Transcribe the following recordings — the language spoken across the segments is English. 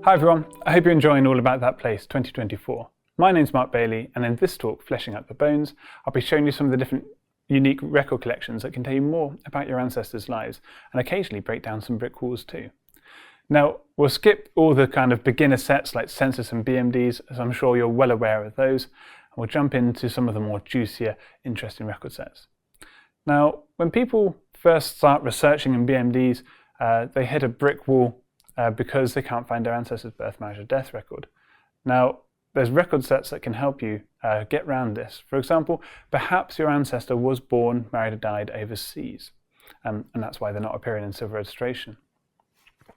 Hi everyone, I hope you're enjoying All About That Place 2024. My name's Mark Bayley, and in this talk, Fleshing Out the Bones, I'll be showing you some of the different unique record collections that can tell you more about your ancestors' lives, and occasionally break down some brick walls too. Now, we'll skip all the kind of beginner sets like census and BMDs, as I'm sure you're well aware of those, and we'll jump into some of the more juicier, interesting record sets. Now, when people first start researching in BMDs, they hit a brick wall because they can't find their ancestors' birth, marriage or death record. Now, there's record sets that can help you get around this. For example, perhaps your ancestor was born, married or died overseas, and that's why they're not appearing in civil registration.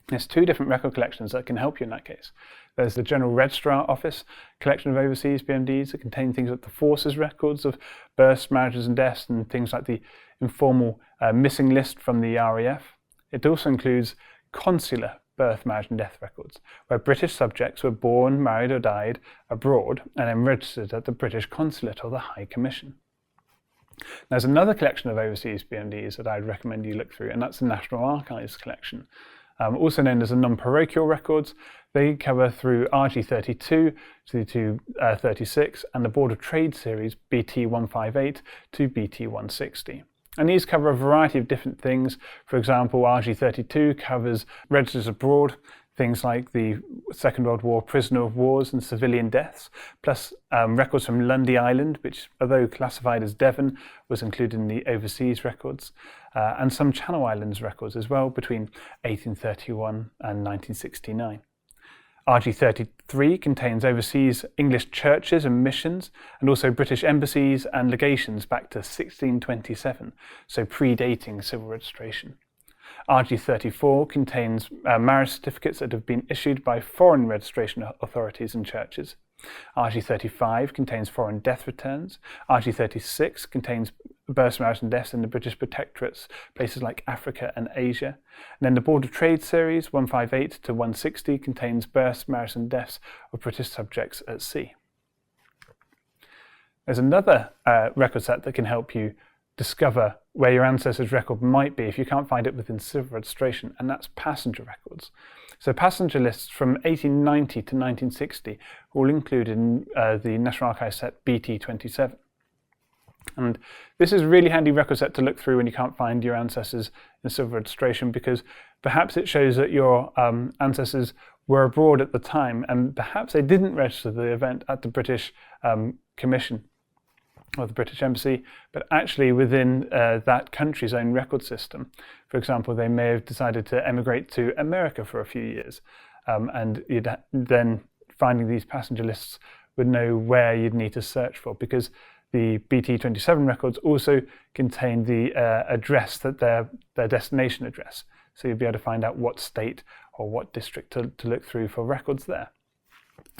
There's two different record collections that can help you in that case. There's the General Registrar Office collection of overseas BMDs that contain things like the forces records of births, marriages and deaths, and things like the informal missing list from the RAF. It also includes consular birth, marriage and death records, where British subjects were born, married or died abroad and then registered at the British Consulate or the High Commission. There's another collection of overseas BMDs that I'd recommend you look through, and that's the National Archives collection, also known as the non-parochial records. They cover through RG32 to 36 and the Board of Trade series BT 158 to BT 160. And these cover a variety of different things. For example, RG32 covers registers abroad, things like the Second World War prisoner of wars and civilian deaths, plus records from Lundy Island, which, although classified as Devon, was included in the overseas records, and some Channel Islands records as well between 1831 and 1969. RG33 contains overseas English churches and missions, and also British embassies and legations back to 1627, so predating civil registration. RG34 contains marriage certificates that have been issued by foreign registration authorities and churches. RG35 contains foreign death returns. RG36 contains births, marriages and deaths in the British protectorates, places like Africa and Asia. And then the Board of Trade series 158 to 160 contains births, marriages and deaths of British subjects at sea. There's another record set that can help you discover where your ancestors' record might be if you can't find it within civil registration, and that's passenger records. So passenger lists from 1890 to 1960 are all included in the National Archives set BT27. And this is a really handy record set to look through when you can't find your ancestors in civil registration, because perhaps it shows that your ancestors were abroad at the time, and perhaps they didn't register the event at the British Commission or the British Embassy, but actually within that country's own record system. For example, they may have decided to emigrate to America for a few years, and you'd then finding these passenger lists would know where you'd need to search for, because the BT27 records also contain the address, that their destination address. So you'd be able to find out what state or what district to look through for records there.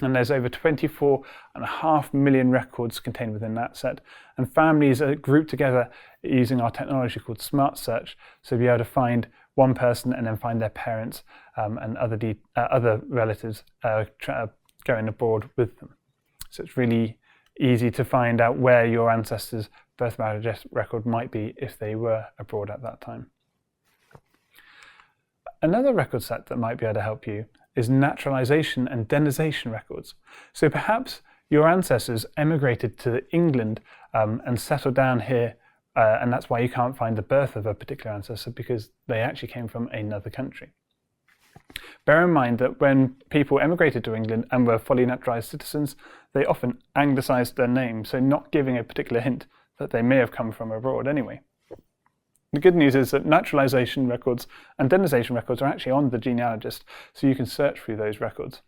And there's over 24.5 million records contained within that set, and families are grouped together using our technology called Smart Search, so you'll be able to find one person and then find their parents and other relatives going abroad with them. So it's really easy to find out where your ancestors' birth, marriage, death record might be if they were abroad at that time. Another record set that might be able to help you is naturalisation and denisation records. So perhaps your ancestors emigrated to England and settled down here, and that's why you can't find the birth of a particular ancestor, because they actually came from another country. Bear in mind that when people emigrated to England and were fully naturalised citizens, they often anglicised their name, so not giving a particular hint that they may have come from abroad anyway. The good news is that naturalisation records and denisation records are actually on the genealogist, so you can search through those records.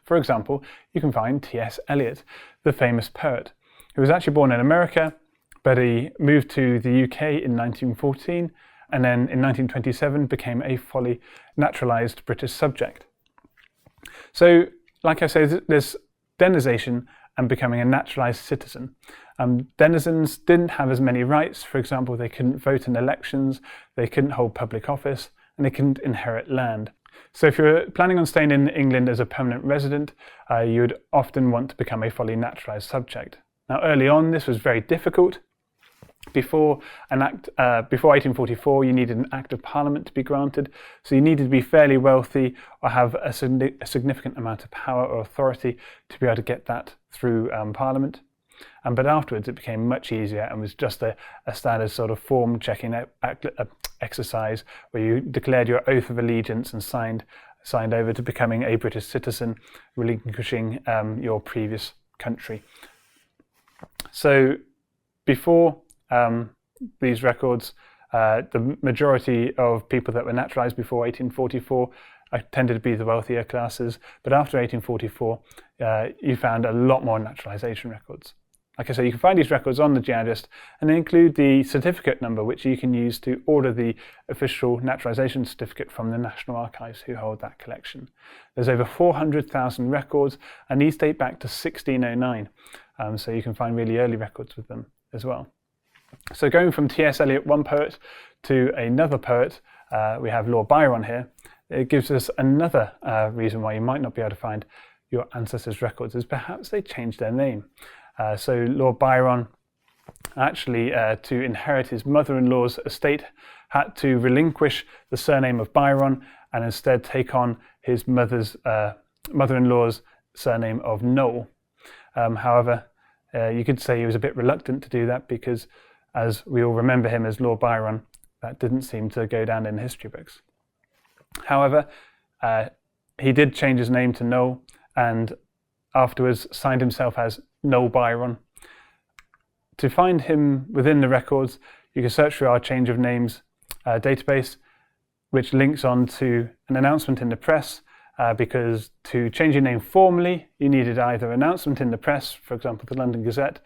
For example, you can find T.S. Eliot, the famous poet, who was actually born in America, but he moved to the UK in 1914, and then in 1927 became a fully naturalised British subject. So, like I say, there's denisation and becoming a naturalised citizen. Denizens didn't have as many rights. For example, they couldn't vote in elections, they couldn't hold public office, and they couldn't inherit land. So if you're planning on staying in England as a permanent resident, you'd often want to become a fully naturalised subject. Now, early on, this was very difficult, Before 1844, you needed an Act of Parliament to be granted, so you needed to be fairly wealthy or have a significant amount of power or authority to be able to get that through Parliament. But afterwards, it became much easier and was just a standard sort of form checking exercise where you declared your oath of allegiance and signed over to becoming a British citizen, relinquishing your previous country. So before these records, the majority of people that were naturalised before 1844 tended to be the wealthier classes, but after 1844 you found a lot more naturalisation records. Like I say, you can find these records on the Geologist, and they include the certificate number which you can use to order the official naturalisation certificate from the National Archives, who hold that collection. There's over 400,000 records, and these date back to 1609, so you can find really early records with them as well. So going from T.S. Eliot, one poet, to another poet, we have Lord Byron here. It gives us another reason why you might not be able to find your ancestors' records, is perhaps they changed their name. So Lord Byron, actually to inherit his mother-in-law's estate, had to relinquish the surname of Byron and instead take on his mother-in-law's surname of Noel. However, you could say he was a bit reluctant to do that because, as we all remember him as Lord Byron, that didn't seem to go down in history books. However, he did change his name to Noel and afterwards signed himself as Noel Byron. To find him within the records, you can search through our change of names database, which links on to an announcement in the press, because to change your name formally, you needed either an announcement in the press, for example, the London Gazette,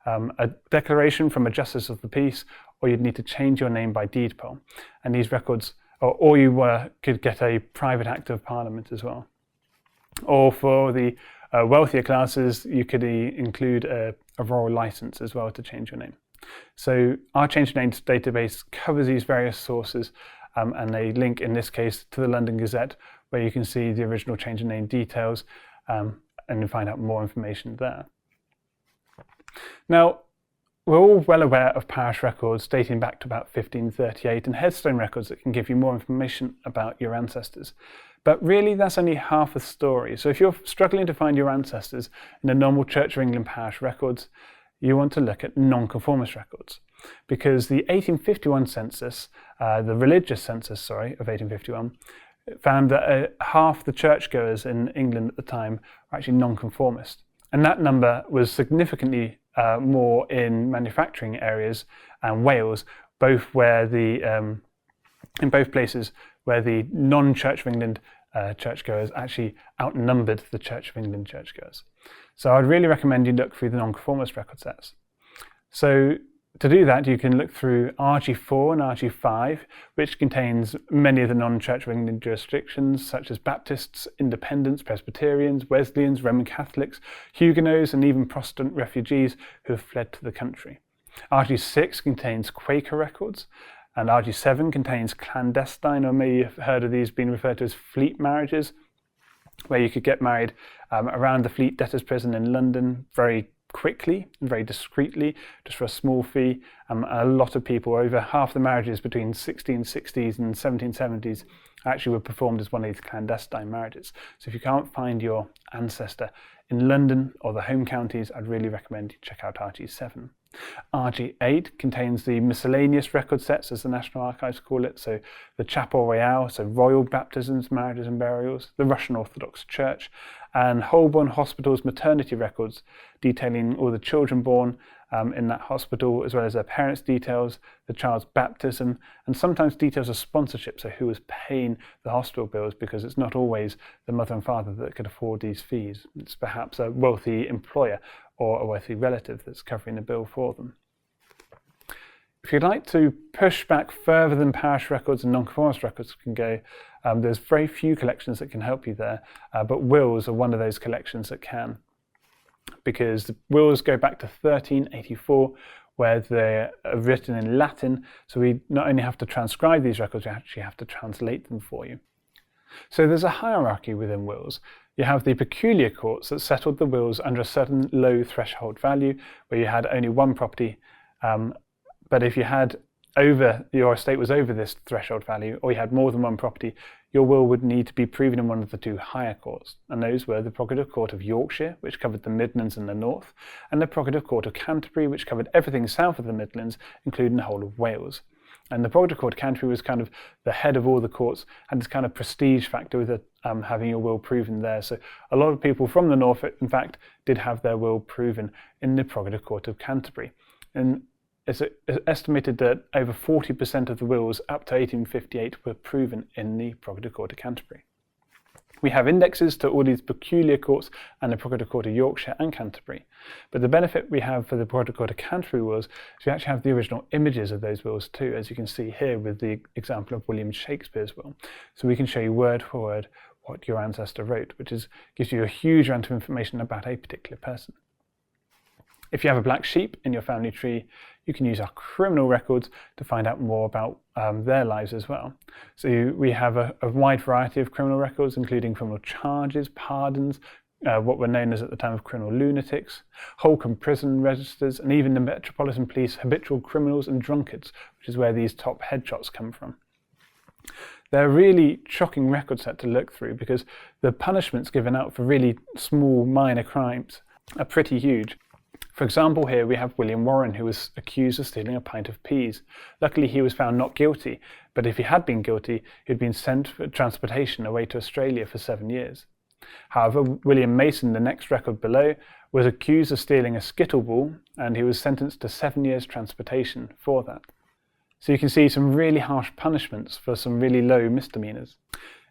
a declaration from a Justice of the Peace, or you'd need to change your name by deed poll. And these records, or you could get a private Act of Parliament as well. Or for the wealthier classes, you could include a royal license as well to change your name. So our change of names database covers these various sources, and they link in this case to the London Gazette, where you can see the original change of name details and find out more information there. Now, we're all well aware of parish records dating back to about 1538 and headstone records that can give you more information about your ancestors. But really, that's only half the story. So if you're struggling to find your ancestors in the normal Church of England parish records, you want to look at nonconformist records. Because the 1851 census, the religious census, of 1851, found that half the churchgoers in England at the time were actually nonconformist. And that number was significantly more in manufacturing areas and Wales, in both places where the non-Church of England churchgoers actually outnumbered the Church of England churchgoers. So I'd really recommend you look through the nonconformist record sets. So to do that, you can look through RG4 and RG5, which contains many of the non-Church of England jurisdictions, such as Baptists, Independents, Presbyterians, Wesleyans, Roman Catholics, Huguenots, and even Protestant refugees who have fled to the country. RG6 contains Quaker records, and RG7 contains clandestine, or maybe you've heard of these being referred to as fleet marriages, where you could get married around the Fleet Debtors Prison in London very quickly and very discreetly, just for a small fee. A lot of people, over half the marriages between 1660s and 1770s, actually were performed as one of these clandestine marriages. So if you can't find your ancestor in London or the home counties, I'd really recommend you check out RG7. RG8 contains the miscellaneous record sets, as the National Archives call it, so the Chapel Royal, so royal baptisms, marriages and burials, the Russian Orthodox Church, and Holborn Hospital's maternity records, detailing all the children born in that hospital, as well as their parents' details, the child's baptism, and sometimes details of sponsorship, so who was paying the hospital bills, because it's not always the mother and father that could afford these fees. It's perhaps a wealthy employer or a wealthy relative that's covering the bill for them. If you'd like to push back further than parish records and nonconformist records can go, there's very few collections that can help you there, but wills are one of those collections that can, because the wills go back to 1384, where they're written in Latin, so we not only have to transcribe these records, we actually have to translate them for you. So there's a hierarchy within wills. You have the peculiar courts that settled the wills under a certain low threshold value, where you had only one property But if you had your estate was over this threshold value, or you had more than one property, your will would need to be proven in one of the two higher courts, and those were the Prerogative Court of Yorkshire, which covered the Midlands and the North, and the Prerogative Court of Canterbury, which covered everything south of the Midlands, including the whole of Wales. And the Prerogative Court of Canterbury was kind of the head of all the courts, had this kind of prestige factor with having your will proven there. So a lot of people from the North, in fact, did have their will proven in the Prerogative Court of Canterbury. And it's estimated that over 40% of the wills up to 1858 were proven in the Prerogative Court of Canterbury. We have indexes to all these peculiar courts and the Prerogative Court of Yorkshire and Canterbury. But the benefit we have for the Prerogative Court of Canterbury wills is we actually have the original images of those wills too, as you can see here with the example of William Shakespeare's will. So we can show you word for word what your ancestor wrote, which gives you a huge amount of information about a particular person. If you have a black sheep in your family tree, you can use our criminal records to find out more about their lives as well. So we have a wide variety of criminal records, including criminal charges, pardons, what were known as at the time of criminal lunatics, Holcombe prison registers, and even the Metropolitan Police habitual criminals and drunkards, which is where these top headshots come from. They're a really shocking record set to look through because the punishments given out for really small, minor crimes are pretty huge. For example, here we have William Warren, who was accused of stealing a pint of peas. Luckily, he was found not guilty, but if he had been guilty, he'd been sent for transportation away to Australia for 7 years. However, William Mason, the next record below, was accused of stealing a skittle ball, and he was sentenced to 7 years transportation for that. So you can see some really harsh punishments for some really low misdemeanors.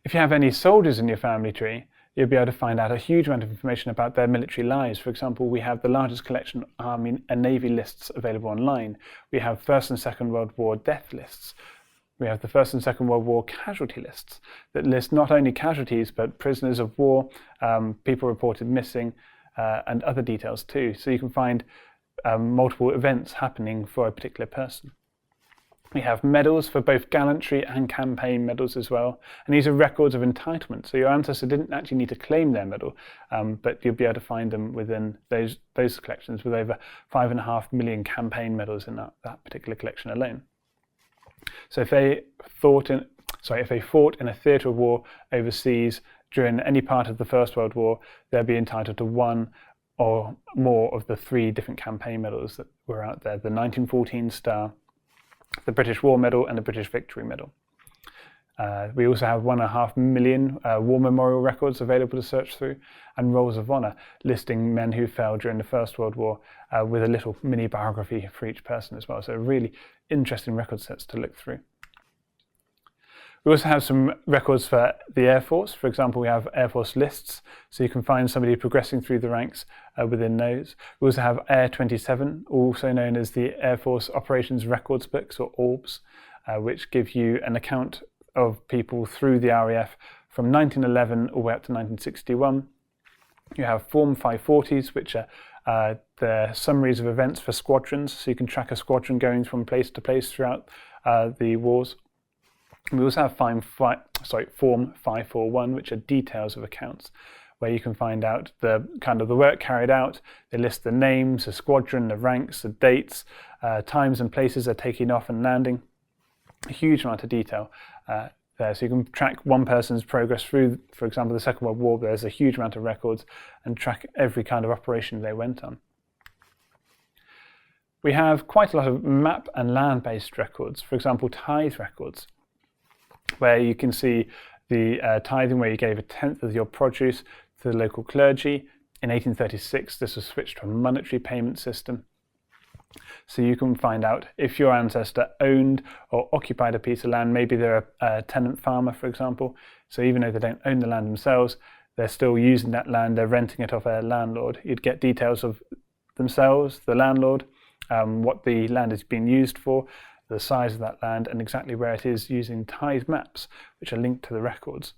If you have any soldiers in your family tree, you'll be able to find out a huge amount of information about their military lives. For example, we have the largest collection of Army and Navy lists available online. We have First and Second World War death lists. We have the First and Second World War casualty lists that list not only casualties, but prisoners of war, people reported missing, and other details too. So you can find multiple events happening for a particular person. We have medals for both gallantry and campaign medals as well, and these are records of entitlement. So your ancestor didn't actually need to claim their medal, but you'll be able to find them within those collections, with over 5.5 million campaign medals in that particular collection alone. So if they fought in a theatre of war overseas during any part of the First World War, they'll be entitled to one or more of the 3 different campaign medals that were out there: the 1914 Star, the British War Medal, and the British Victory Medal. We also have 1.5 million war memorial records available to search through, and rolls of honour listing men who fell during the First World War, with a little mini biography for each person as well. So really interesting record sets to look through. We also have some records for the Air Force. For example, we have Air Force lists, so you can find somebody progressing through the ranks within those. We also have Air 27, also known as the Air Force Operations Records Books, or ORBs, which give you an account of people through the RAF from 1911 all the way up to 1961. You have Form 540s, which are the summaries of events for squadrons, so you can track a squadron going from place to place throughout the wars. We also have Form 541, which are details of accounts, where you can find out the work carried out. They list the names, the squadron, the ranks, the dates, times and places they're taking off and landing. A huge amount of detail there. So you can track one person's progress through, for example, the Second World War. There's a huge amount of records, and track every kind of operation they went on. We have quite a lot of map and land-based records, for example, tithe records, where you can see the tithing, where you gave 1/10 of your produce to the local clergy. In 1836, this was switched to a monetary payment system. So you can find out if your ancestor owned or occupied a piece of land. Maybe they're a tenant farmer, for example. So even though they don't own the land themselves, they're still using that land, they're renting it off a landlord. You'd get details of themselves, the landlord, what the land is being used for, the size of that land, and exactly where it is, using tithe maps, which are linked to the records.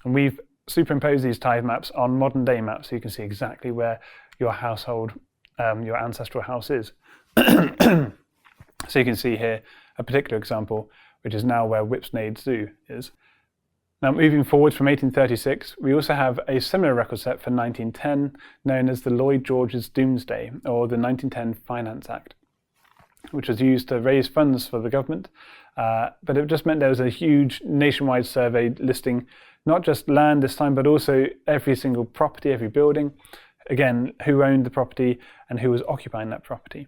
And we've superimposed these tithe maps on modern day maps, so you can see exactly where your household, your ancestral house is. So you can see here a particular example, which is now where Whipsnade Zoo is. Now, moving forwards from 1836, we also have a similar record set for 1910, known as the Lloyd George's Doomsday, or the 1910 Finance Act. which was used to raise funds for the government. But it just meant there was a huge nationwide survey listing not just land this time, but also every single property, every building, again, who owned the property and who was occupying that property.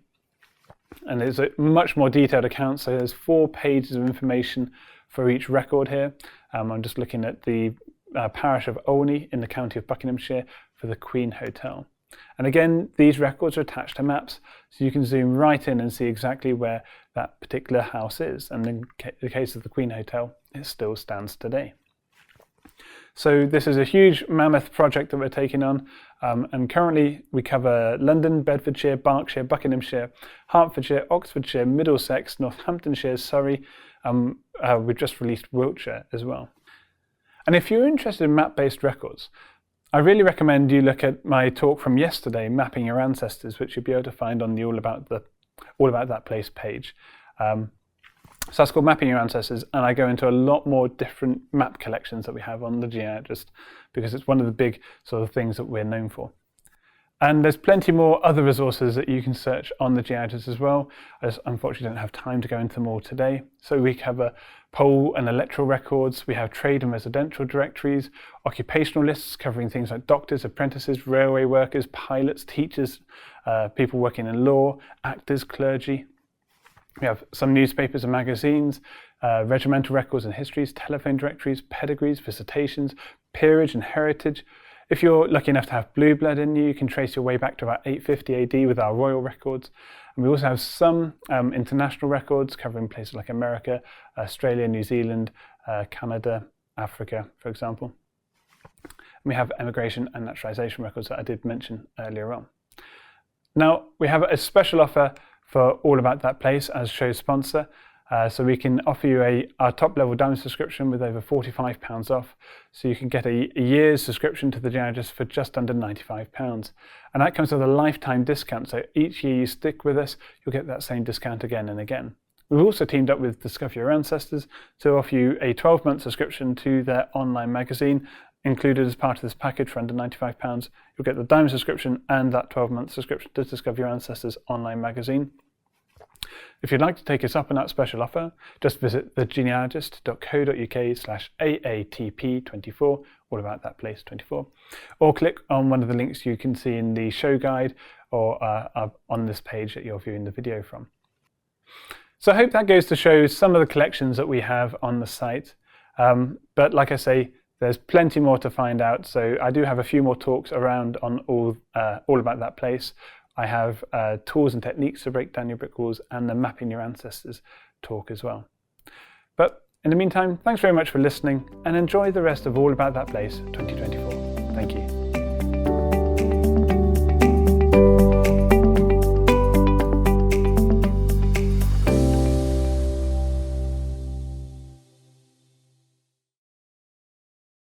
And there's a much more detailed account, so there's 4 pages of information for each record here. I'm just looking at the parish of Olney in the county of Buckinghamshire for the Queen Hotel. And again, these records are attached to maps, so you can zoom right in and see exactly where that particular house is. And in the case of the Queen Hotel, it still stands today. So this is a huge mammoth project that we're taking on, and currently we cover London, Bedfordshire, Berkshire, Buckinghamshire, Hertfordshire, Oxfordshire, Middlesex, Northamptonshire, Surrey. We've just released Wiltshire as well. And if you're interested in map-based records, I really recommend you look at my talk from yesterday, Mapping Your Ancestors, which you'll be able to find on the All About That Place page. So that's called Mapping Your Ancestors, and I go into a lot more different map collections that we have on the genealogist, because it's one of the big sort of things that we're known for. And there's plenty more other resources that you can search on the genealogist as well. I just unfortunately don't have time to go into them all today. So we cover poll and electoral records, we have trade and residential directories, occupational lists covering things like doctors, apprentices, railway workers, pilots, teachers, people working in law, actors, clergy. We have some newspapers and magazines, regimental records and histories, telephone directories, pedigrees, visitations, peerage and heritage. If you're lucky enough to have blue blood in you, you can trace your way back to about 850 AD with our royal records. And we also have some international records covering places like America, Australia, New Zealand, Canada, Africa, for example. And we have emigration and naturalisation records that I did mention earlier on. Now, we have a special offer for All About That Place as show sponsor. So we can offer you our top level diamond subscription with over £45 off. So you can get a year's subscription to the genealogist for just under £95. And that comes with a lifetime discount. So each year you stick with us, you'll get that same discount again and again. We've also teamed up with Discover Your Ancestors to offer you a 12-month subscription to their online magazine. Included as part of this package for under £95, you'll get the diamond subscription and that 12-month subscription to Discover Your Ancestors online magazine. If you'd like to take us up on that special offer, just visit thegenealogist.co.uk/AATP24, all about that place 24, or click on one of the links you can see in the show guide or on this page that you're viewing the video from. So I hope that goes to show some of the collections that we have on the site. But like I say, there's plenty more to find out. So I do have a few more talks around on all about that place. I have tools and techniques to break down your brick walls and the Mapping Your Ancestors talk as well. But in the meantime, thanks very much for listening and enjoy the rest of All About That Place 2024. Thank you.